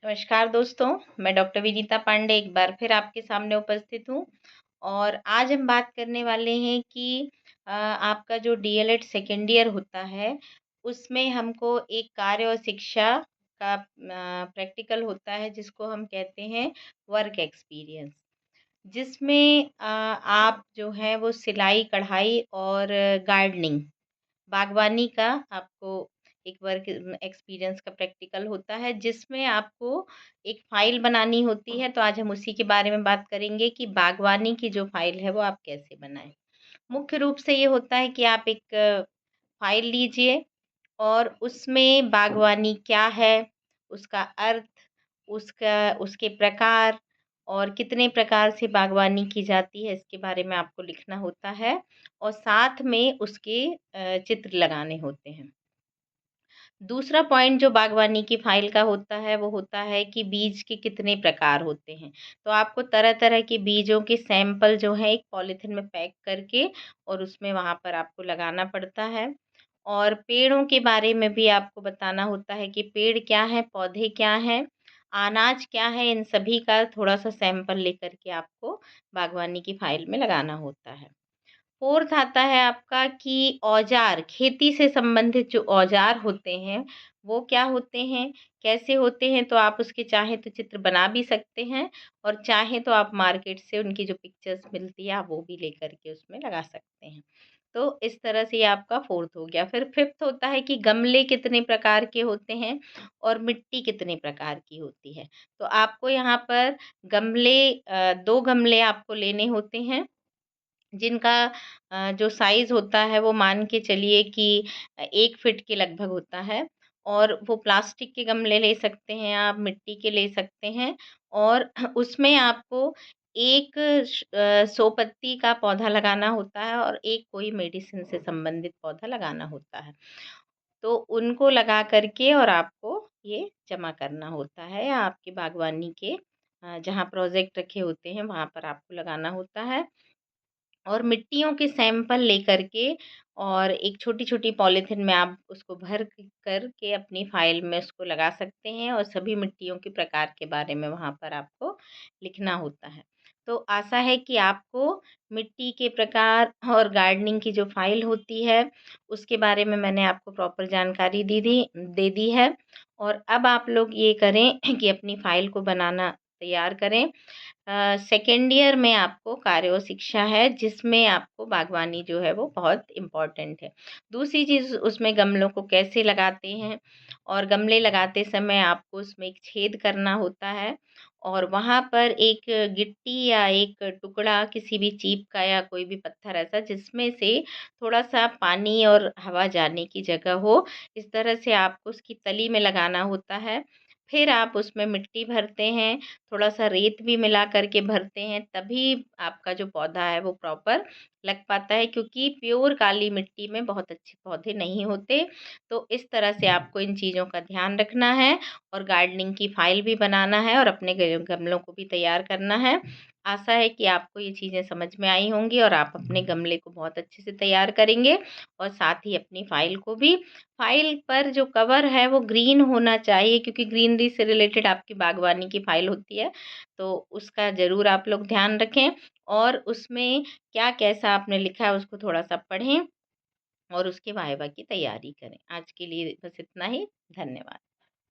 नमस्कार दोस्तों, मैं डॉक्टर विनीता पांडे एक बार फिर आपके सामने उपस्थित हूँ और आज हम बात करने वाले हैं कि आपका जो डीएलएड सेकेंड ईयर होता है, उसमें हमको एक कार्य और शिक्षा का प्रैक्टिकल होता है जिसको हम कहते हैं वर्क एक्सपीरियंस। जिसमें आप जो है वो सिलाई, कढ़ाई और गार्डनिंग बागवानी का आपको एक वर्क एक्सपीरियंस का प्रैक्टिकल होता है जिसमें आपको एक फ़ाइल बनानी होती है। तो आज हम उसी के बारे में बात करेंगे कि बागवानी की जो फ़ाइल है वो आप कैसे बनाएँ। मुख्य रूप से ये होता है कि आप एक फ़ाइल लीजिए और उसमें बागवानी क्या है, उसका अर्थ, उसके प्रकार और कितने प्रकार से बागवानी की जाती है, इसके बारे में आपको लिखना होता है और साथ में उसके चित्र लगाने होते हैं। दूसरा पॉइंट जो बागवानी की फ़ाइल का होता है, वो होता है कि बीज के कितने प्रकार होते हैं। तो आपको तरह-तरह के बीजों के सैंपल जो हैं, एक पॉलीथिन में पैक करके और उसमें वहाँ पर आपको लगाना पड़ता है। और पेड़ों के बारे में भी आपको बताना होता है कि पेड़ क्या हैं, पौधे क्या हैं, अनाज क्या है, इन सभी का थोड़ा-सा सैंपल लेकर के आपको बागवानी की फ़ाइल में लगाना होता है। फोर्थ आता है आपका कि औज़ार, खेती से संबंधित जो औज़ार होते हैं, वो क्या होते हैं, कैसे होते हैं, तो आप उसके चाहें तो चित्र बना भी सकते हैं और चाहें तो आप मार्केट से उनकी जो पिक्चर्स मिलती है, आप वो भी लेकर के उसमें लगा सकते हैं। तो इस तरह से ये आपका फोर्थ हो गया। फिर फिफ्थ होता है कि गमले कितने प्रकार के होते हैं और मिट्टी कितने प्रकार की होती है। तो आपको यहाँ पर गमले 2 गमले आपको लेने होते हैं जिनका जो साइज़ होता है वो मान के चलिए कि 1 फ़ीट के लगभग होता है और वो प्लास्टिक के गमले ले सकते हैं आप, मिट्टी के ले सकते हैं और उसमें आपको एक शो पत्ती का पौधा लगाना होता है और एक कोई मेडिसिन से संबंधित पौधा लगाना होता है। तो उनको लगा कर के और आपको ये जमा करना होता है या आपकी बागवानी के जहाँ प्रोजेक्ट रखे होते हैं, वहाँ पर आपको लगाना होता है। और मिट्टियों के सैंपल लेकर के और एक छोटी-छोटी पॉलीथिन में आप उसको भर कर के अपनी फ़ाइल में उसको लगा सकते हैं और सभी मिट्टियों के प्रकार के बारे में वहाँ पर आपको लिखना होता है। तो आशा है कि आपको मिट्टी के प्रकार और गार्डनिंग की जो फ़ाइल होती है, उसके बारे में मैंने आपको प्रॉपर जानकारी दे दी है और अब आप लोग ये करें कि अपनी फ़ाइल को बनाना तैयार करें। सेकेंड ईयर में आपको कार्य व शिक्षा है जिसमें आपको बागवानी जो है वो बहुत इम्पोर्टेंट है। दूसरी चीज़ उसमें गमलों को कैसे लगाते हैं और गमले लगाते समय आपको उसमें एक छेद करना होता है और वहाँ पर एक गिट्टी या एक टुकड़ा किसी भी चीप का या कोई भी पत्थर ऐसा जिसमें से थोड़ा-सा पानी और हवा जाने की जगह हो, इस तरह से आपको उसकी तली में लगाना होता है। फिर आप उसमें मिट्टी भरते हैं, थोड़ा-सा रेत भी मिला कर के भरते हैं, तभी आपका जो पौधा है वो प्रॉपर लग पाता है क्योंकि प्योर काली मिट्टी में बहुत अच्छे पौधे नहीं होते। तो इस तरह से आपको इन चीज़ों का ध्यान रखना है और गार्डनिंग की फ़ाइल भी बनाना है और अपने गमलों को भी तैयार करना है। आशा है कि आपको ये चीज़ें समझ में आई होंगी और आप अपने गमले को बहुत अच्छे से तैयार करेंगे और साथ ही अपनी फ़ाइल को भी। फ़ाइल पर जो कवर है वो ग्रीन होना चाहिए क्योंकि ग्रीनरी से रिलेटेड आपकी बागवानी की फ़ाइल होती है। तो उसका ज़रूर आप लोग ध्यान रखें और उसमें क्या कैसा आपने लिखा है उसको थोड़ा-सा पढ़ें और उसके वाइवा की तैयारी करें। आज के लिए बस इतना ही। धन्यवाद।